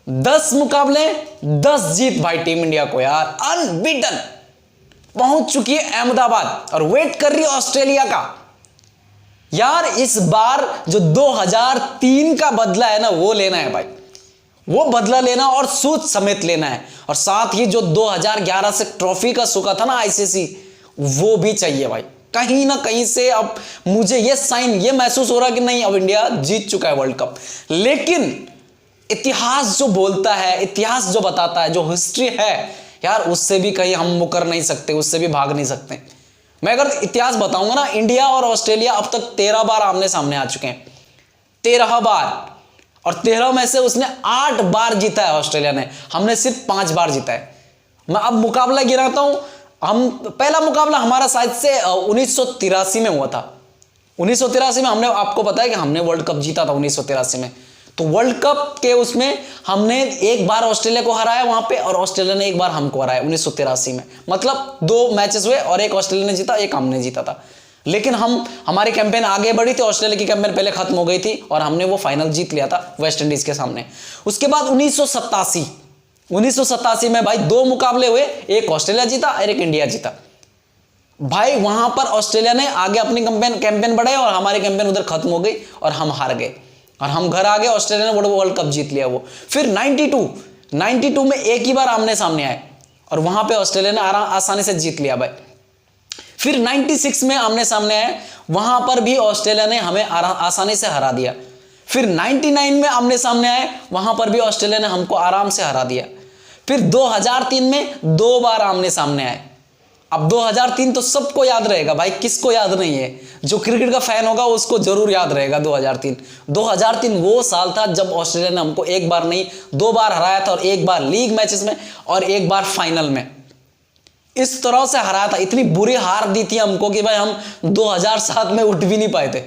10 मुकाबले 10 जीत भाई team India को यार, अनबीटन पहुंच चुकी है अहमदाबाद और वेट कर रही है ऑस्ट्रेलिया का। यार इस बार जो 2003 का बदला है ना वो लेना है भाई, वो बदला लेना और सूद समेत लेना है, और साथ ही जो 2011 से ट्रॉफी का सुखा था ना आईसीसी, वो भी चाहिए भाई। कहीं ना कहीं से अब मुझे ये साइन ये महसूस हो रहा कि नहीं, अब इंडिया जीत चुका है वर्ल्ड कप। लेकिन इतिहास जो बोलता है, इतिहास जो बताता है, जो हिस्ट्री है यार, उससे भी कहीं हम मुकर नहीं सकते, उससे भी भाग नहीं सकते। मैं अगर इतिहास बताऊंगा ना, इंडिया और ऑस्ट्रेलिया अब तक 13 बार आमने सामने आ चुके हैं, 13 बार, और 13 में से उसने 8 बार जीता है ऑस्ट्रेलिया ने, हमने सिर्फ 5 बार जीता है। मैं अब मुकाबला गिराता हूं, हम पहला मुकाबला हमारा शायद से 1983 में हुआ था। 1983 में हमने, आपको पता है कि हमने वर्ल्ड कप जीता था 1983 में। तो वर्ल्ड कप के उसमें हमने एक बार ऑस्ट्रेलिया को हराया वहां पे, और ऑस्ट्रेलिया ने एक बार हमको हराया 1983 में। मतलब 2 मैचेस हुए और एक ऑस्ट्रेलिया ने जीता, एक हमने जीता था। लेकिन हमारी कैंपेन आगे बढ़ी थी, ऑस्ट्रेलिया की कैंपेन पहले खत्म हो गई थी और हमने वो फाइनल जीत लिया था वेस्ट इंडीज के सामने। उसके बाद 1987 में भाई 2 मुकाबले हुए, एक ऑस्ट्रेलिया जीता और एक इंडिया जीता। भाई वहां पर ऑस्ट्रेलिया ने आगे अपनी कैंपेन बढ़ाई और हमारी कैंपेन उधर खत्म हो गई और हम हार गए और हम घर आ गए। ऑस्ट्रेलिया ने वर्ल्ड कप जीत लिया वो। फिर 92 में एक ही बार आमने सामने आए और वहां पे ऑस्ट्रेलिया ने आसानी से जीत लिया भाई। फिर 96 में आमने सामने आए, वहां पर भी ऑस्ट्रेलिया ने हमें आसानी से हरा दिया। फिर 99 में आमने सामने आए, वहां पर भी ऑस्ट्रेलिया ने हमको आराम से हरा दिया। फिर 2003 में 2 बार आमने सामने आए। अब 2003 तो सबको याद रहेगा भाई, किसको याद नहीं है? जो क्रिकेट का फैन होगा उसको जरूर याद रहेगा 2003 वो साल था जब ऑस्ट्रेलिया ने हमको एक बार नहीं 2 बार हराया था, और एक बार लीग मैचेस में और एक बार फाइनल में। इस तरह से हराया था, इतनी बुरी हार दी थी हमको कि भाई हम 2007 में उठ भी नहीं पाए थे।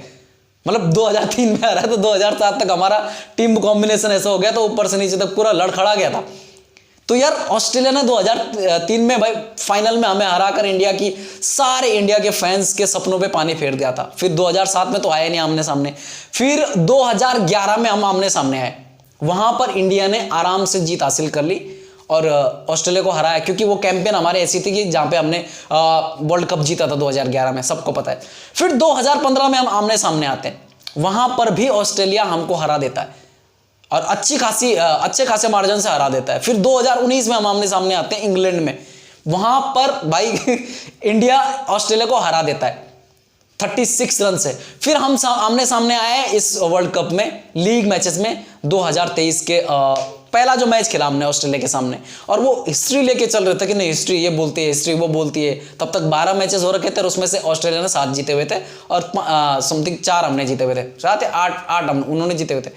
मतलब 2003 में हराया तो 2007 तक हमारा टीम कॉम्बिनेशन ऐसा हो गया तो ऊपर से नीचे तक पूरा लड़खड़ा गया था। तो यार ऑस्ट्रेलिया ने 2003 में भाई फाइनल में हमें हराकर सारे इंडिया के फैंस के सपनों पे पानी फेर दिया था। फिर 2007 में तो आए नहीं आमने सामने। फिर 2011 में हम आमने सामने आए, वहां पर इंडिया ने आराम से जीत हासिल कर ली और ऑस्ट्रेलिया को हराया, क्योंकि वो कैंपेन हमारे ऐसी थी कि जहां पे हमने वर्ल्ड कप जीता था 2011 में, सबको पता है। फिर 2015 में हम आमने सामने आते हैं, वहां पर भी ऑस्ट्रेलिया हमको हरा देता है और अच्छे खासे मार्जिन से हरा देता है। फिर 2019 में हम आमने सामने आते हैं इंग्लैंड में, वहां पर भाई इंडिया ऑस्ट्रेलिया को हरा देता है 36 रन से। फिर हम आमने सामने आए इस वर्ल्ड कप में लीग मैचेस में 2023 के पहला जो मैच खेला हमने ऑस्ट्रेलिया के सामने, और वो हिस्ट्री लेके चल रहे थे कि नहीं हिस्ट्री ये बोलती है, हिस्ट्री वो बोलती है। तब तक 12 मैचेस हो रखे थे और उसमें से ऑस्ट्रेलिया ने 7 जीते हुए थे और समथिंग 4 हमने जीते हुए थे, 8 उन्होंने जीते हुए थे।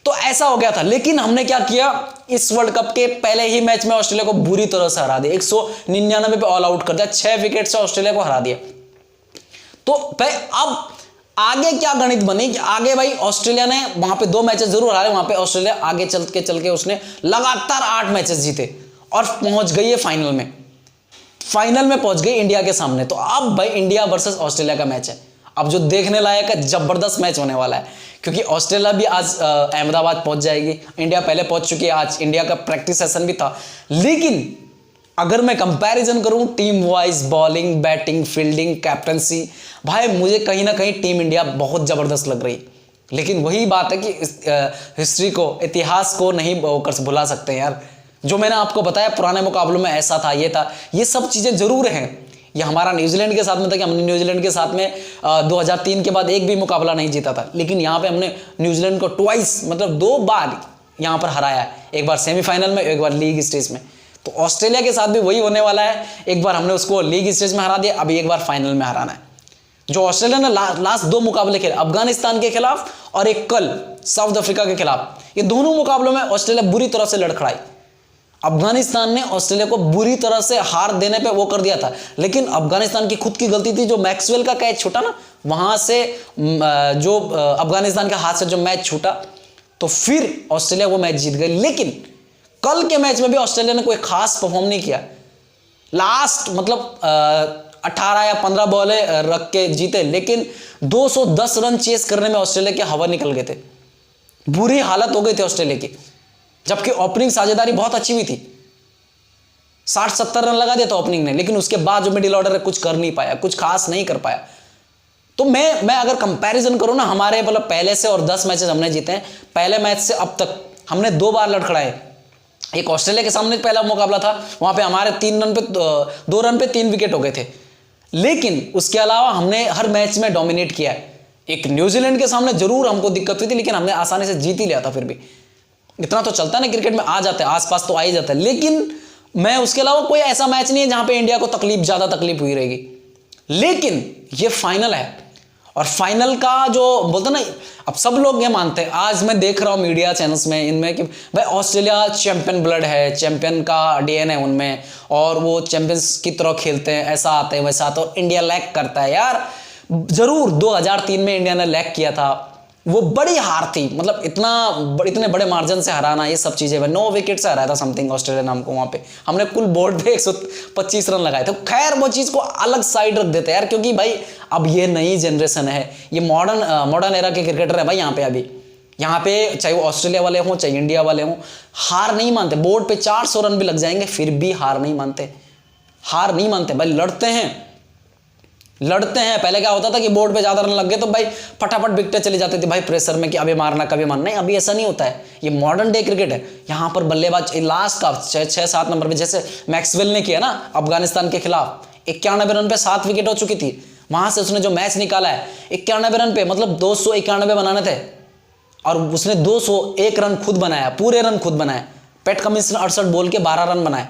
तो ऐसा हो गया था। लेकिन हमने क्या किया, इस वर्ल्ड कप के पहले ही मैच में ऑस्ट्रेलिया को बुरी तरह से हरा दिया, 199 पे ऑल आउट कर दिया, 6 विकेट से ऑस्ट्रेलिया को हरा दिया। तो भाई अब आगे क्या गणित बनी कि आगे भाई ऑस्ट्रेलिया ने वहां पे 2 मैचेस जरूर हारे, वहां पे ऑस्ट्रेलिया आगे चल के उसने लगातार 8 मैचेस जीते और पहुंच गई है फाइनल में पहुंच गई इंडिया के सामने। तो अब भाई इंडिया वर्सेस ऑस्ट्रेलिया का मैच है, अब जो देखने लायक है, जबरदस्त मैच होने वाला है, क्योंकि ऑस्ट्रेलिया भी आज अहमदाबाद पहुंच जाएगी, इंडिया पहले पहुंच चुकी है, आज इंडिया का प्रैक्टिस सेशन भी था। लेकिन अगर मैं कंपैरिजन करूं team wise, bowling, batting, fielding, captaincy, भाई मुझे कहीं ना कहीं टीम इंडिया बहुत जबरदस्त लग रही। लेकिन वही बात है कि हिस्ट्री को, इतिहास को नहीं भुला सकते यार। जो मैंने आपको बताया पुराने मुकाबलों में ऐसा था, ये था, ये सब चीजें जरूर हैं। ये हमारा न्यूजीलैंड के साथ में था कि हमने न्यूजीलैंड के साथ में 2003 के बाद एक भी मुकाबला नहीं जीता था, लेकिन यहाँ पे हमने न्यूजीलैंड को ट्वाइस, मतलब 2 बार यहाँ पर हराया है, एक बार सेमीफाइनल में, एक बार लीग स्टेज में। तो ऑस्ट्रेलिया के साथ भी वही होने वाला है, एक बार हमने उसको लीग स्टेज में हरा दिया, अभी एक बार फाइनल में हराना है। जो ऑस्ट्रेलिया ने लास्ट 2 मुकाबले खेले, अफगानिस्तान के खिलाफ और एक कल साउथ अफ्रीका के खिलाफ, ये दोनों मुकाबलों में ऑस्ट्रेलिया बुरी तरह से लड़खड़ाई। अफगानिस्तान ने ऑस्ट्रेलिया को बुरी तरह से हार देने पे वो कर दिया था, लेकिन अफगानिस्तान की खुद की गलती थी, जो मैक्सवेल का कैच छूटा ना, वहां से जो अफगानिस्तान के हाथ से जो मैच छूटा, तो फिर ऑस्ट्रेलिया वो मैच जीत गई। लेकिन कल के मैच में भी ऑस्ट्रेलिया ने कोई खास परफॉर्म नहीं किया, लास्ट मतलब 18 या 15 बॉलें रख के जीते, लेकिन 210 रन चेस करने में ऑस्ट्रेलिया के हवा निकल गए थे, बुरी हालत हो गई थी ऑस्ट्रेलिया की। जबकि ओपनिंग साझेदारी बहुत अच्छी हुई थी, 60-70 रन लगा दिया था ओपनिंग ने, लेकिन उसके बाद जो मिडिल ऑर्डर है कुछ कर नहीं पाया, कुछ खास नहीं कर पाया। तो मैं अगर कंपैरिजन करूं ना हमारे मतलब पहले से, और 10 मैचेस हमने जीते हैं, पहले मैच से अब तक हमने 2 बार लड़खड़ाए। एक ऑस्ट्रेलिया के सामने पहला मुकाबला था, वहां पे हमारे 2 रन पे 3 विकेट हो गए थे, लेकिन उसके अलावा हमने हर मैच में डोमिनेट किया है। एक न्यूजीलैंड के सामने जरूर हमको दिक्कत हुई थी, लेकिन हमने आसानी से जीत ही लिया था। फिर भी इतना तो चलता है ना क्रिकेट में, आ जाता है आसपास तो आ ही जाता है। लेकिन मैं उसके अलावा कोई ऐसा मैच नहीं है जहां पे इंडिया को ज्यादा तकलीफ हुई रहेगी। लेकिन ये फाइनल है, और फाइनल का जो बोलते ना, अब सब लोग ये मानते हैं, आज मैं देख रहा हूं मीडिया चैनल्स में इनमें कि भाई ऑस्ट्रेलिया चैंपियन ब्लड है, चैंपियन का डीएनए है उनमें, और वो चैंपियंस की तरह खेलते हैं, ऐसा आते हैं वैसा आते हैं, और इंडिया लैग करता है। यार जरूर 2003 में इंडिया ने लैग किया था, वो बड़ी हार थी, मतलब इतने बड़े मार्जिन से हराना, ये सब चीजें 9 विकेट से हराया था समथिंग ऑस्ट्रेलिया नाम को। वहां पे हमने कुल बोर्ड पे 125 रन लगाए थे। खैर वो चीज को अलग साइड रख देते हैं यार, क्योंकि भाई अब ये नई जनरेशन है, ये मॉडर्न एरा के क्रिकेटर है भाई। यहाँ पे चाहे वो ऑस्ट्रेलिया वाले हों चाहे इंडिया वाले हों, हार नहीं मानते। बोर्ड पे 400 रन भी लग जाएंगे फिर भी हार नहीं मानते भाई, लड़ते हैं। पहले क्या होता था कि बोर्ड पे ज्यादा रन लग गए तो भाई फटाफट विकेटें चली जाती थी भाई, प्रेशर में कि अभी मारना कभी मारना। नहीं, अभी ऐसा नहीं होता है, ये मॉडर्न डे क्रिकेट है। यहाँ पर बल्लेबाज लास्ट का 6-7 नंबर पे, जैसे मैक्सवेल ने किया ना अफगानिस्तान के खिलाफ, 91 रन पे 7 विकेट हो चुकी थी, वहां से उसने जो मैच निकाला है 91 रन पे, मतलब 291 बनाने थे, और उसने 201 रन खुद बनाया, पूरे रन खुद बनाए। पैट कमिंस ने 68 बॉल के 12 रन बनाए।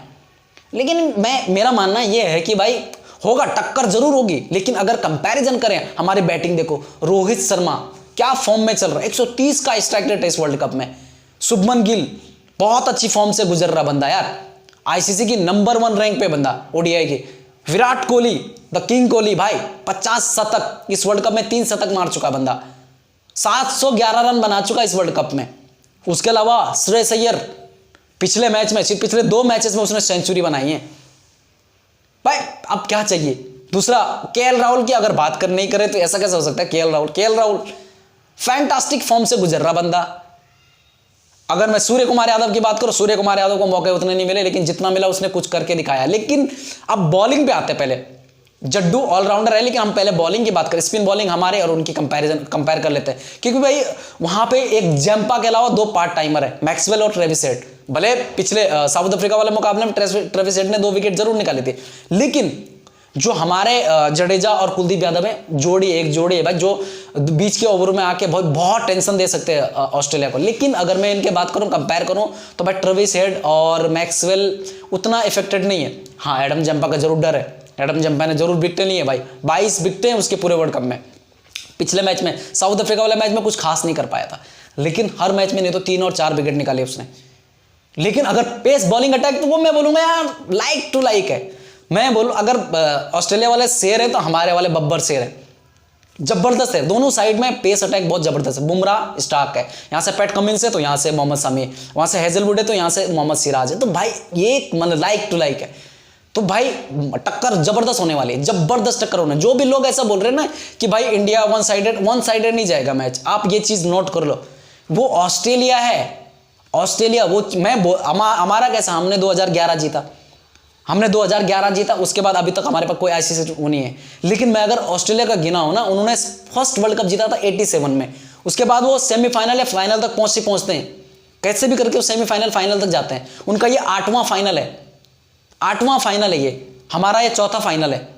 लेकिन मेरा मानना यह है कि भाई होगा, टक्कर जरूर होगी, लेकिन अगर कंपैरिजन करें, हमारी बैटिंग देखो, रोहित शर्मा क्या फॉर्म में चल रहा है, 130 का स्ट्राइक रेट है इस वर्ल्ड कप में। शुभमन गिल बहुत अच्छी फॉर्म से गुजर रहा बंदा यार, आईसीसी की नंबर 1 रैंक पे बंदा ओडीआई की। विराट कोहली द किंग कोहली भाई 50 शतक, इस वर्ल्ड कप में 3 शतक मार चुका बंदा, 711 रन बना चुका इस वर्ल्ड कप में। उसके अलावा श्रेयस अय्यर पिछले 2 मैचेस में उसने सेंचुरी बनाई है भाई। अब क्या चाहिए दूसरा? केएल राहुल की अगर बात नहीं करें तो ऐसा कैसे हो सकता है? केएल राहुल फैंटास्टिक फॉर्म से गुजर रहा बंदा। अगर मैं सूर्य कुमार यादव की बात करूं, सूर्य कुमार यादव को मौके उतने नहीं मिले, लेकिन जितना मिला उसने कुछ करके दिखाया। लेकिन अब बॉलिंग पे आते, पहले जड्डू ऑलराउंडर है, लेकिन हम पहले बॉलिंग की बात करें, स्पिन बॉलिंग हमारे और उनकी कंपेयर कर लेते हैं, क्योंकि भाई वहां पे एक जंपा के अलावा 2 पार्ट टाइमर है, मैक्सवेल और ट्रेविस हेड। भले पिछले साउथ अफ्रीका वाले मुकाबले में ट्रेविस हेड ने 2 विकेट जरूर निकाली थी, लेकिन जो हमारे जडेजा और कुलदीप यादव है, एक जोड़ी है भाई, जो बीच के ओवर में आके बहुत टेंशन दे सकते हैं ऑस्ट्रेलिया को। लेकिन अगर मैं इनके बात करूं, कंपेयर करूं, तो भाई ट्रेविस हेड और मैक्सवेल उतना इफेक्टेड नहीं है। हाँ, एडम जंपा का जरूर डर है, एडम जंपा ने जरूर विकेटें ली है भाई, 22 विकेटें उसके पूरे वर्ल्ड कप में। पिछले मैच में, साउथ अफ्रीका वाले मैच में कुछ खास नहीं कर पाया था, लेकिन हर मैच में नहीं तो 3 और 4 विकेट निकाले उसने। लेकिन अगर पेस बॉलिंग अटैक, तो वो मैं बोलूंगा यार लाइक टू लाइक है। मैं बोलूं अगर ऑस्ट्रेलिया वाले शेर है तो हमारे वाले बब्बर शेर है, जबरदस्त है। दोनों साइड में पेस अटैक बहुत जबरदस्त है। बुमराह स्टार्क है, यहां से पैट कमिंस है तो यहां से मोहम्मद शमी, वहां से हेजलवुड है तो यहां से मोहम्मद सिराज है। तो भाई ये मतलब लाइक टू लाइक है। तो भाई टक्कर जबरदस्त होने वाली है, जबरदस्त टक्कर होने। जो भी लोग ऐसा बोल रहे हैं ना कि भाई इंडिया वन साइडेड नहीं जाएगा मैच, आप ये चीज नोट कर लो, वो ऑस्ट्रेलिया है। ऑस्ट्रेलिया वो हमारा कैसा, हमने 2011 जीता, उसके बाद अभी तक हमारे पास कोई आईसीसी नहीं है। लेकिन मैं अगर ऑस्ट्रेलिया का गिना हो ना, उन्होंने फर्स्ट वर्ल्ड कप जीता था 87 में, उसके बाद वो सेमीफाइनल या फाइनल तक पहुंचते हैं, कैसे भी करके वो सेमीफाइनल फाइनल तक जाते हैं। उनका ये 8वां फाइनल है ये, हमारा ये चौथा फाइनल है,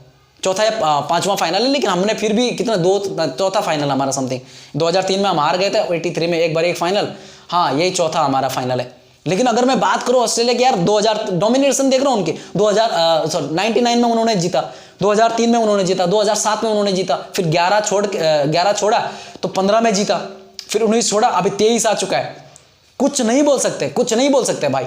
चौथा या 5वां फाइनल है। लेकिन हमने फिर भी चौथा फाइनल हमारा समथिंग। 2003 में हम हार गए थे, 83 में एक बार एक फाइनल, हाँ यही चौथा हमारा फाइनल है। लेकिन अगर मैं बात करूं ऑस्ट्रेलिया की यार, 2000 डोमिनेशन देख रहा हूं उनकी, 99 में उन्होंने जीता, 2003 में उन्होंने जीता, 2007 में उन्होंने जीता, फिर 11 छोड़ा तो 15 में जीता, फिर 19 छोड़ा, अभी 23 आ चुका है। कुछ नहीं बोल सकते भाई।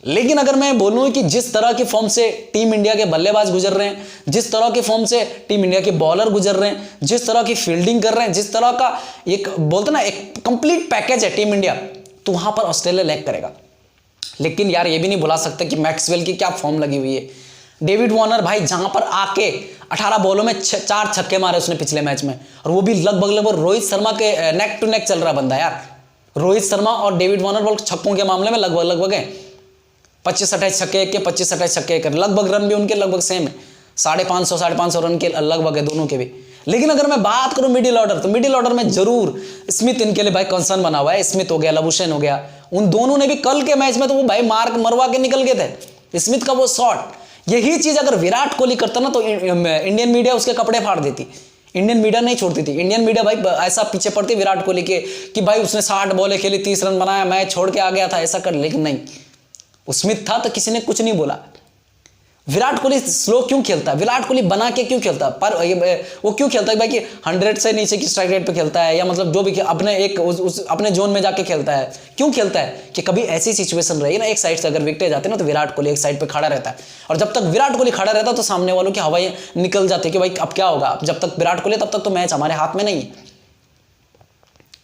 लेकिन अगर मैं बोलूं कि जिस तरह की फॉर्म से टीम इंडिया के बल्लेबाज गुजर रहे हैं, जिस तरह की फॉर्म से टीम इंडिया के बॉलर गुजर रहे हैं, जिस तरह की फील्डिंग कर रहे हैं, जिस तरह का एक बोलते ना एक कंप्लीट पैकेज है टीम इंडिया, तो वहां पर ऑस्ट्रेलिया लैग करेगा। लेकिन यार ये भी नहीं बुला सकते कि मैक्सवेल की क्या फॉर्म लगी हुई है। डेविड वार्नर भाई जहां पर आके 18 बॉलों में 4 छक्के मारे उसने पिछले मैच में, और वो भी लगभग रोहित शर्मा के नेक टू नेक चल रहा बंदा यार। रोहित शर्मा और डेविड वार्नर बोल छक्कों के मामले में लगभग है 25-28 छक्के के 25-28 छक्के के, लगभग रन भी उनके लगभग सेम है, 550 रन के लगभग है दोनों के भी। लेकिन अगर मैं बात करूं मिडिल ऑर्डर, तो मिडिल ऑर्डर में जरूर स्मिथ इनके लिए भाई कंसर्न बना हुआ है। स्मिथ हो गया, लबुशेन हो गया, उन दोनों ने भी कल के मैच में तो वो भाई मार्क मरवा के निकल गए थे। स्मिथ का वो शॉट, यही चीज अगर विराट कोहली करता ना तो इंडियन मीडिया उसके कपड़े फाड़ देती, इंडियन मीडिया नहीं छोड़ती थी। इंडियन मीडिया भाई ऐसा पीछे पड़ती विराट कोहली के कि भाई उसने 60 बॉलें खेली, 30 रन बनाया, मैच छोड़ के आ गया था, ऐसा कर। लेकिन नहीं, स्मिथ था तो किसी ने कुछ नहीं बोला। विराट कोहली स्लो क्यों खेलता है, विराट कोहली बना के क्यों खेलता है, पर वो क्यों खेलता है भाई कि 100 से नीचे की स्ट्राइक रेट पे खेलता है, या मतलब जो भी अपने एक अपने जोन में जाके खेलता है। क्यों खेलता है कि कभी ऐसी सिचुएशन रही ना, एक साइड से अगर विकेट जाते ना तो विराट कोहली एक साइड पे खड़ा रहता है, और जब तक विराट कोहली खड़ा रहता है तो सामने वालों की हवाएं निकल जाती है कि भाई अब क्या होगा। जब तक विराट कोहली तब तक तो मैच हमारे हाथ में नहीं है,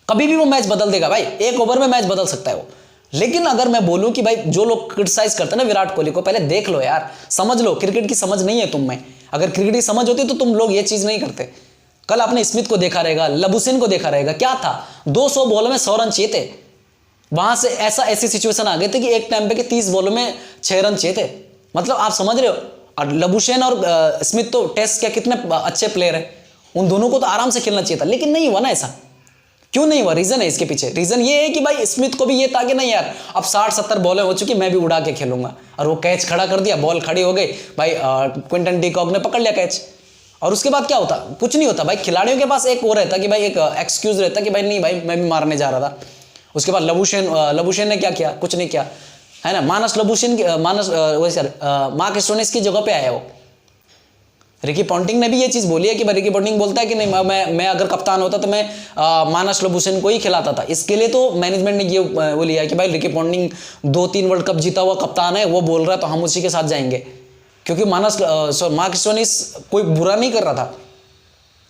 कभी भी वो मैच बदल देगा भाई, एक ओवर में मैच बदल सकता है वो। लेकिन अगर मैं बोलूं कि भाई जो लोग क्रिटिसाइज करते हैं ना विराट कोहली को, पहले देख लो यार, समझ लो, क्रिकेट की समझ नहीं है तुम में। अगर क्रिकेट की समझ होती तो तुम लोग ये चीज नहीं करते। कल आपने स्मिथ को देखा रहेगा, लबुशेन को देखा रहेगा, क्या था 200 बॉलों में 100 रन चाहिए थे, वहां से ऐसी सिचुएशन आ गई थी कि एक टाइम पे कि 30 बॉलों में 6 रन चाहिए थे। मतलब आप समझ रहे हो। और लबुशेन और स्मिथ तो टेस्ट के कितने अच्छे प्लेयर है, उन दोनों को तो आराम से खेलना चाहिए था, लेकिन नहीं हुआ ना ऐसा। क्यों नहीं हुआ, रीजन है इसके पीछे। रीजन ये है कि भाई स्मिथ को भी ये था कि नहीं यार अब 60-70 बॉलें हो चुकी, मैं भी उड़ा के खेलूंगा, और वो कैच खड़ा कर दिया, बॉल खड़ी हो गई भाई, क्विंटन डी कॉक ने पकड़ लिया कैच। और उसके बाद क्या होता, कुछ नहीं होता भाई। खिलाड़ियों के पास एक वो रहता कि भाई एक एक्सक्यूज रहता कि भाई नहीं भाई मैं भी मारने जा रहा था। उसके बाद लबुशेन ने क्या किया, कुछ नहीं किया, है ना। मार्क स्टोनिस की जगह पे आया वो। रिकी पॉन्टिंग ने भी ये चीज़ बोली है कि भाई रिकी पॉन्टिंग बोलता है कि नहीं मैं अगर कप्तान होता तो मैं मानस लबुशेन को ही खिलाता था। इसके लिए तो मैनेजमेंट ने ये वो लिया कि भाई रिकी पॉन्टिंग 2-3 वर्ल्ड कप जीता हुआ कप्तान है, वो बोल रहा है तो हम उसी के साथ जाएंगे। क्योंकि मार्क स्टोनिस कोई बुरा नहीं कर रहा था,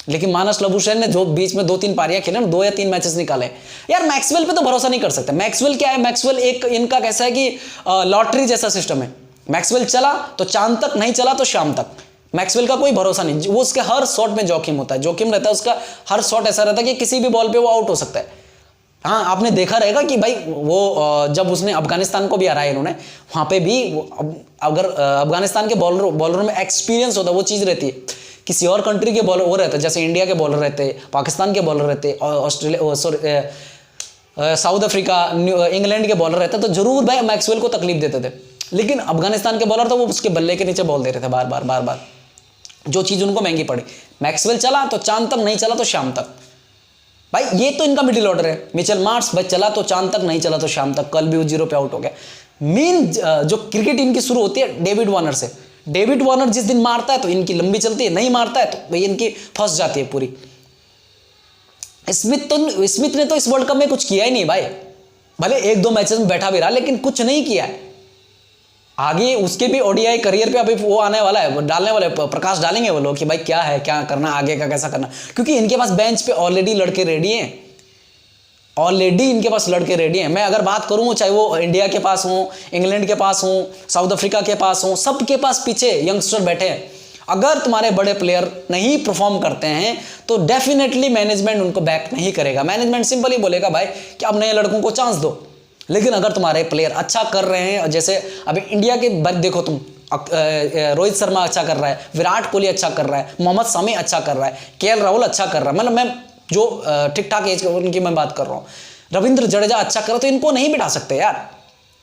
लेकिन मानस लबुशेन ने जो बीच में 2-3 पारियां खेले, 2 या 3 मैचेस निकाले यार। मैक्सवेल पे तो भरोसा नहीं कर सकते। मैक्सवेल क्या है, मैक्सवेल एक इनका कैसा है कि लॉटरी जैसा सिस्टम है। मैक्सवेल चला तो चांद तक, नहीं चला तो शाम तक। मैक्सवेल का कोई भरोसा नहीं, वो उसके हर शॉट में जोखिम होता है, जोखिम रहता है उसका। हर शॉट ऐसा रहता है कि किसी भी बॉल पे वो आउट हो सकता है। हाँ, आपने देखा रहेगा कि भाई वो जब उसने अफगानिस्तान को भी हराया इन्होंने, वहां पे भी अगर अफगानिस्तान के बॉलरों में एक्सपीरियंस होता है, वो चीज़ रहती है। किसी और कंट्री के बॉलर वो रहते हैं, जैसे इंडिया के बॉलर रहते, पाकिस्तान के बॉलर रहते, ऑस्ट्रेलिया, साउथ अफ्रीका, इंग्लैंड के बॉलर रहते, तो जरूर भाई मैक्सवेल को तकलीफ देते थे। लेकिन अफगानिस्तान के बॉलर तो वो उसके बल्ले के नीचे बॉल दे रहे थे बार बार, जो चीज़ उनको महंगी पड़ी। मैक्सवेल चला तो चांद तक, नहीं चला तो शाम तक। भाई ये तो इनका मिडिल ऑर्डर है। मिचेल मार्श भाई चला तो चांद तक, नहीं चला तो शाम तक। कल भी वो 0 पे आउट हो गया। मेन जो क्रिकेट इनकी शुरू होती है डेविड वार्नर से। डेविड वार्नर जिस दिन मारता है तो इनकी लंबी चलती है, नहीं मारता है तो भाई इनकी फंस जाती है पूरी। स्मिथ ने तो इस वर्ल्ड कप में कुछ किया ही नहीं भाई। भले 1-2 मैचेस में बैठा भी रहा, लेकिन कुछ नहीं किया है। आगे उसके भी ओडीआई करियर पे अभी वो आने वाला है, डालने वाले प्रकाश डालेंगे वो लोग कि भाई क्या है, क्या करना आगे का, कैसा करना। क्योंकि इनके पास बेंच पे ऑलरेडी लड़के रेडी हैं, ऑलरेडी इनके पास लड़के रेडी हैं। मैं अगर बात करूं, चाहे वो इंडिया के पास हो, इंग्लैंड के पास हो, साउथ अफ्रीका के पास हो, सबके पास पीछे यंगस्टर बैठे हैं। अगर तुम्हारे बड़े प्लेयर नहीं परफॉर्म करते हैं तो डेफिनेटली मैनेजमेंट उनको बैक नहीं करेगा। मैनेजमेंट सिंपल ही बोलेगा भाई कि अब नए लड़कों को चांस दो। लेकिन अगर तुम्हारे प्लेयर अच्छा कर रहे हैं, जैसे अभी इंडिया के देखो तुम, रोहित शर्मा अच्छा कर रहा है, विराट कोहली अच्छा कर रहा है, मोहम्मद शमी अच्छा कर रहा है, केएल राहुल अच्छा कर रहा है, मतलब मैं जो ठीक ठाक एज उनकी मैं बात कर रहा हूँ, रविंद्र जडेजा अच्छा कर रहा है, तो इनको नहीं बिठा सकते यार।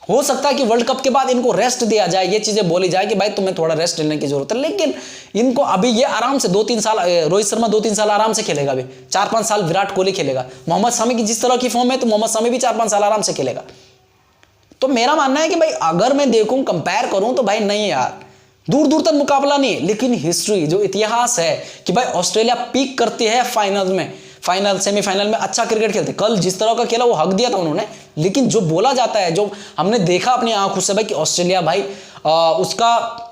हो सकता है कि वर्ल्ड कप के बाद इनको रेस्ट दिया जाए, ये चीजें बोली जाए कि भाई तुम्हें थोड़ा रेस्ट लेने की जरूरत है। लेकिन इनको अभी ये आराम से 2-3 साल, रोहित शर्मा 2-3 साल आराम से खेलेगा, अभी 4-5 साल विराट कोहली खेलेगा। मोहम्मद शमी की जिस तरह की फॉर्म है तो मोहम्मद शमी भी 4-5 साल आराम से खेलेगा। तो मेरा मानना है कि भाई अगर मैं देखूं, कंपेयर करूं, तो भाई नहीं यार, दूर दूर तक मुकाबला नहीं। लेकिन हिस्ट्री, जो इतिहास है कि भाई ऑस्ट्रेलिया पीक करती है फाइनल में, फाइनल सेमीफाइनल में अच्छा क्रिकेट खेलते। कल जिस तरह का खेला वो हक दिया था उन्होंने। लेकिन जो बोला जाता है, जो हमने देखा अपनी आंखों से भाई कि ऑस्ट्रेलिया भाई उसका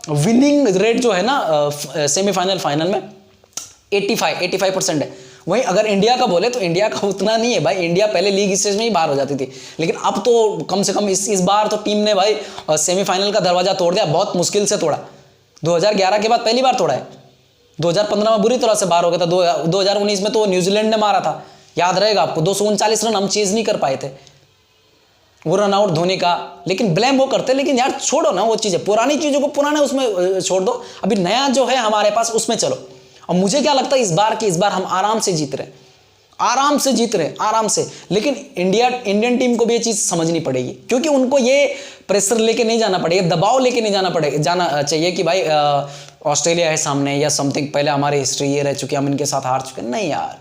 विनिंग रेट जो है ना सेमीफाइनल फाइनल में 85% है। वहीं अगर इंडिया का बोले तो इंडिया का उतना नहीं है भाई। इंडिया पहले लीग स्टेज में ही बाहर हो जाती थी, लेकिन अब तो कम से कम इस बार तो टीम ने भाई सेमीफाइनल का दरवाजा तोड़ दिया, बहुत मुश्किल से तोड़ा। 2011 के बाद पहली बार तोड़ा है। 2015 में बुरी तरह से बाहर हो गया था। 2019 में तो न्यूजीलैंड ने मारा था, याद रहेगा आपको, 239 रन हम चेज नहीं कर पाए थे। वो रन आउट धोनी का, लेकिन ब्लेम वो करते, लेकिन यार छोड़ो ना वो चीज़ें, पुरानी चीज़ों को पुराने उसमें छोड़ दो, अभी नया जो है हमारे पास उसमें चलो। और मुझे क्या लगता है इस बार हम आराम से जीत रहे हैं, आराम से जीत रहे हैं, आराम से। लेकिन इंडियन टीम को भी ये चीज़ समझनी पड़ेगी, क्योंकि उनको ये प्रेशर लेके नहीं जाना पड़ेगा, दबाव लेके नहीं जाना चाहिए कि भाई ऑस्ट्रेलिया है सामने या समथिंग, पहले हमारी हिस्ट्री ये रह चुकी है, हम इनके साथ हार चुके हैं। नहीं यार,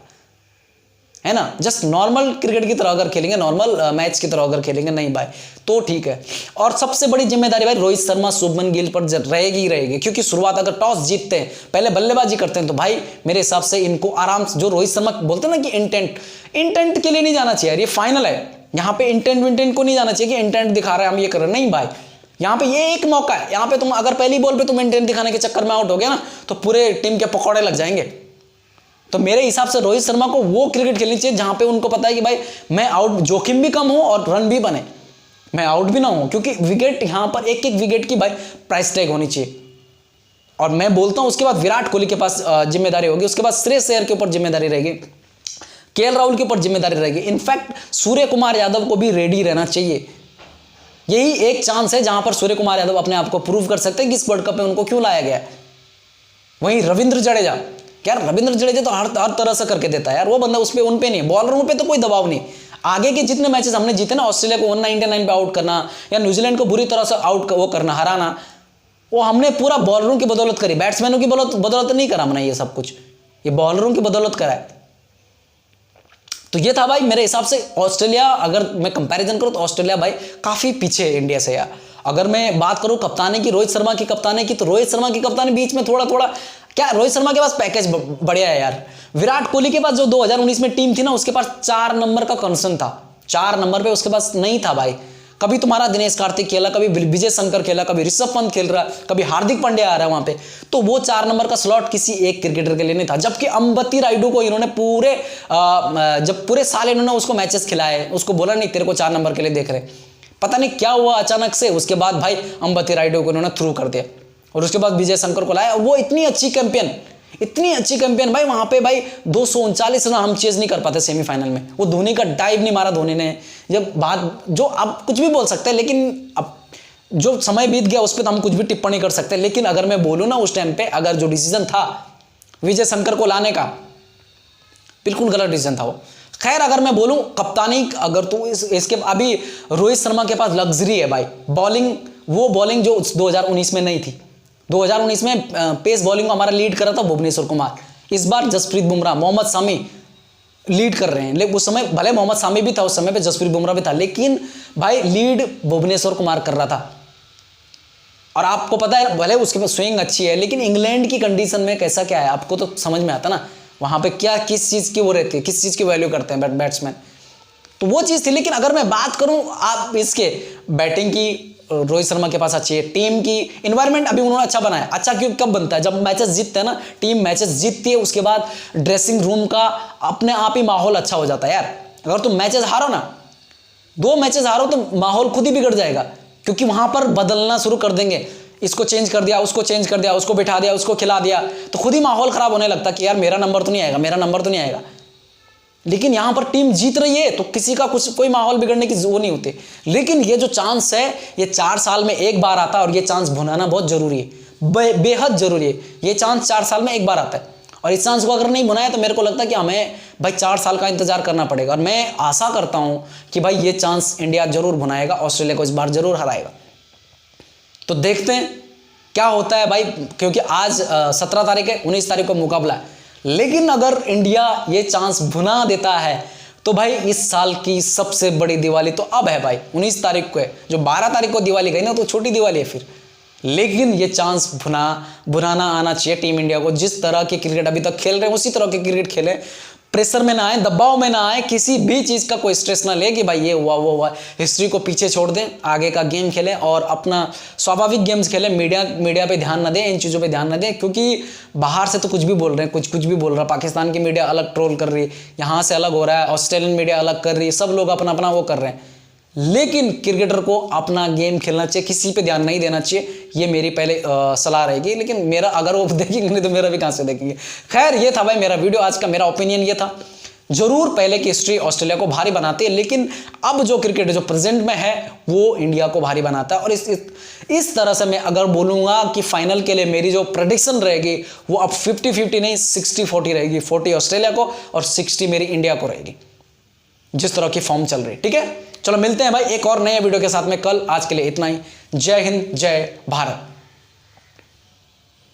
है ना, जस्ट नॉर्मल क्रिकेट की तरह अगर खेलेंगे, नॉर्मल मैच की तरह अगर खेलेंगे, नहीं भाई तो ठीक है। और सबसे बड़ी जिम्मेदारी भाई रोहित शर्मा शुभमन गिल पर रहेगी ही रहेगी, क्योंकि शुरुआत अगर टॉस जीतते हैं, पहले बल्लेबाजी करते हैं, तो भाई मेरे हिसाब से इनको आराम से, जो रोहित शर्मा बोलते हैं ना कि इंटेंट के लिए नहीं जाना चाहिए यार, ये फाइनल है, यहाँ पे इंटेंट को नहीं जाना चाहिए कि इंटेंट दिखा रहे हैं हम ये कर रहे हैं, नहीं भाई, यहाँ पे ये एक मौका है, यहाँ पे तुम अगर पहली बॉल पे तुम इंटेंट दिखाने के चक्कर में आउट हो गया ना, तो पूरे टीम के पकौड़े लग जाएंगे। तो मेरे हिसाब से रोहित शर्मा को वो क्रिकेट खेलनी चाहिए जहां पे उनको पता है कि भाई मैं आउट, जोखिम भी कम हो और रन भी बने, मैं आउट भी ना हूं, क्योंकि विकेट यहां पर एक विकेट की भाई प्राइस टैग होनी चाहिए। और मैं बोलता हूं उसके बाद विराट कोहली के पास जिम्मेदारी होगी, उसके बाद श्रेयस अय्यर के ऊपर जिम्मेदारी रहेगी, केएल राहुल के ऊपर जिम्मेदारी रहेगी, इनफैक्ट सूर्य कुमार यादव को भी रेडी रहना चाहिए। यही एक चांस है जहां पर सूर्य कुमार यादव अपने आप को प्रूव कर सकते हैं कि इस वर्ल्ड कप में उनको क्यों लाया गया। वहीं रविंद्र जडेजा, यार रविंद्र जडेजा तो हर तरह से करके देता है यार, वो बंदा उस पे उन पे नहीं, बॉलरों पे तो कोई दबाव नहीं। आगे के जितने मैचेस हमने जीते ना, ऑस्ट्रेलिया को 199 पे आउट करना या न्यूजीलैंड को बुरी तरह से आउट वो करना, हराना, वो हमने पूरा बॉलरों की बदौलत करी, बैट्समैनों की बदौलत नहीं करा हमने, ये सब कुछ ये बॉलरों की बदौलत करा है। तो ये था भाई मेरे हिसाब से ऑस्ट्रेलिया, अगर मैं कंपैरिजन करूं तो ऑस्ट्रेलिया भाई काफी पीछे है इंडिया से यार। अगर मैं बात करूं कप्तानी की, रोहित शर्मा की कप्तानी की, तो रोहित शर्मा की कप्तानी बीच में थोड़ा क्या, रोहित शर्मा के पास पैकेज बढ़िया है यार। विराट कोहली के पास जो 2019 में टीम थी ना, उसके पास 4 नंबर का कंसर्न था, 4 नंबर पे उसके पास नहीं था भाई। कभी तुम्हारा दिनेश कार्तिक खेला, कभी विजय शंकर खेला, कभी ऋषभ पंत खेल रहा, कभी हार्दिक पांड्या आ रहा है वहां पे, तो वो 4 नंबर का स्लॉट किसी एक क्रिकेटर के लिए नहीं था। जबकि अंबती रायडू को इन्होंने जब पूरे साल इन्होंने उसको मैचेस खिलाए, उसको बोला नहीं तेरे को 4 नंबर के लिए देख रहे, पता नहीं क्या हुआ अचानक से, उसके बाद भाई अंबती रायडू को इन्होंने थ्रू कर दिया और उसके बाद विजय शंकर को लाया। वो इतनी अच्छी कैंपेन भाई, वहां पे भाई 239 रन हम चेज नहीं कर पाते सेमीफाइनल में, वो धोनी का डाइव नहीं मारा धोनी ने। जब बात जो आप कुछ भी बोल सकते हैं, लेकिन अब जो समय बीत गया उस पर तो हम कुछ भी टिप्पणी कर सकते हैं, लेकिन अगर मैं बोलूं ना उस टाइम पे अगर जो डिसीजन था विजय शंकर को लाने का, बिल्कुल गलत डिसीजन था वो। खैर अगर मैं बोलूं कप्तानी, अगर तो इसके अभी रोहित शर्मा के पास लग्जरी है भाई, बॉलिंग, वो बॉलिंग जो 2019 में नहीं थी। 2019 में पेस बॉलिंग को हमारा लीड कर रहा था भुवनेश्वर कुमार, इस बार जसप्रीत बुमराह, मोहम्मद शामी लीड कर रहे हैं। लेकिन उस समय भले मोहम्मद शामी भी था, उस समय पे जसप्रीत बुमराह भी था, लेकिन भाई लीड भुवनेश्वर कुमार कर रहा था। और आपको पता है भले उसके पास स्विंग अच्छी है, लेकिन इंग्लैंड की कंडीशन में कैसा क्या है आपको तो समझ में आता ना, वहां पे क्या किस चीज की वो रहती है, किस चीज की वैल्यू करते हैं बैट्समैन, तो वो चीज थी। लेकिन अगर मैं बात करूं आप इसके बैटिंग की, रोहित शर्मा के पास अच्छी है, टीम की इन्वायरमेंट अभी उन्होंने अच्छा बनाया। अच्छा क्यों कब बनता है, जब मैचेस जीतते हैं ना, टीम मैचेस जीतती है, उसके बाद ड्रेसिंग रूम का अपने आप ही माहौल अच्छा हो जाता है यार। अगर तुम मैचेस हारो ना, 2 मैचेस हारो तो माहौल खुद ही बिगड़ जाएगा, क्योंकि वहां पर बदलना शुरू कर देंगे, इसको चेंज कर दिया, उसको चेंज कर दिया, उसको बिठा दिया, उसको खिला दिया, तो खुद ही माहौल खराब होने लगता कि यार मेरा नंबर तो नहीं आएगा, मेरा नंबर तो नहीं आएगा। लेकिन यहां पर टीम जीत रही है तो किसी का कोई माहौल बिगड़ने की वो नहीं होती। लेकिन ये जो चांस है ये 4 साल में एक बार आता है, और ये चांस भुनाना बहुत जरूरी है, बेहद जरूरी है। ये चांस 4 साल में एक बार आता है, और इस चांस को अगर नहीं बनाया तो मेरे को लगता है कि हमें भाई 4 साल का इंतजार करना पड़ेगा। और मैं आशा करता हूं कि भाई ये चांस इंडिया जरूर बनाएगा, ऑस्ट्रेलिया को इस बार जरूर हराएगा। तो देखते हैं क्या होता है भाई, क्योंकि आज 17 तारीख है, 19 तारीख को मुकाबला है। लेकिन अगर इंडिया ये चांस भुना देता है तो भाई इस साल की सबसे बड़ी दिवाली तो अब है भाई, 19 तारीख को है। जो 12 तारीख को दिवाली गई ना तो छोटी दिवाली है फिर। लेकिन ये चांस भुनाना आना चाहिए टीम इंडिया को। जिस तरह के क्रिकेट अभी तक खेल रहे हैं उसी तरह के क्रिकेट खेले, प्रेशर में ना आए, दबाव में ना आए, किसी भी चीज़ का कोई स्ट्रेस ना ले कि भाई ये हुआ वो हुआ। हिस्ट्री को पीछे छोड़ दें, आगे का गेम खेलें और अपना स्वाभाविक गेम्स खेलें। मीडिया पे ध्यान ना दें, इन चीज़ों पे ध्यान ना दें, क्योंकि बाहर से तो कुछ भी बोल रहे हैं, कुछ भी बोल रहा है। पाकिस्तान की मीडिया अलग ट्रोल कर रही है, यहाँ से अलग हो रहा है, ऑस्ट्रेलियन मीडिया अलग कर रही है, सब लोग अपना अपना वो कर रहे हैं। लेकिन क्रिकेटर को अपना गेम खेलना चाहिए, किसी पे ध्यान नहीं देना चाहिए, ये मेरी पहले सलाह रहेगी। लेकिन मेरा अगर वो देखेंगे नहीं तो मेरा भी कहाँ से देखेंगे। खैर ये था भाई मेरा वीडियो आज का, मेरा ओपिनियन ये था। जरूर पहले की हिस्ट्री ऑस्ट्रेलिया को भारी बनाती है, लेकिन अब जो क्रिकेट जो प्रेजेंट में है वो इंडिया को भारी बनाता है। और इस तरह से मैं अगर बोलूंगा कि फाइनल के लिए मेरी जो प्रेडिक्शन रहेगी वो अब 50-50 नहीं 60-40 रहेगी, 40 ऑस्ट्रेलिया को और 60 मेरी इंडिया को रहेगी, जिस तरह की फॉर्म चल रही। ठीक है, चलो मिलते हैं भाई एक और नए वीडियो के साथ में कल। आज के लिए इतना ही। जय हिंद, जय भारत।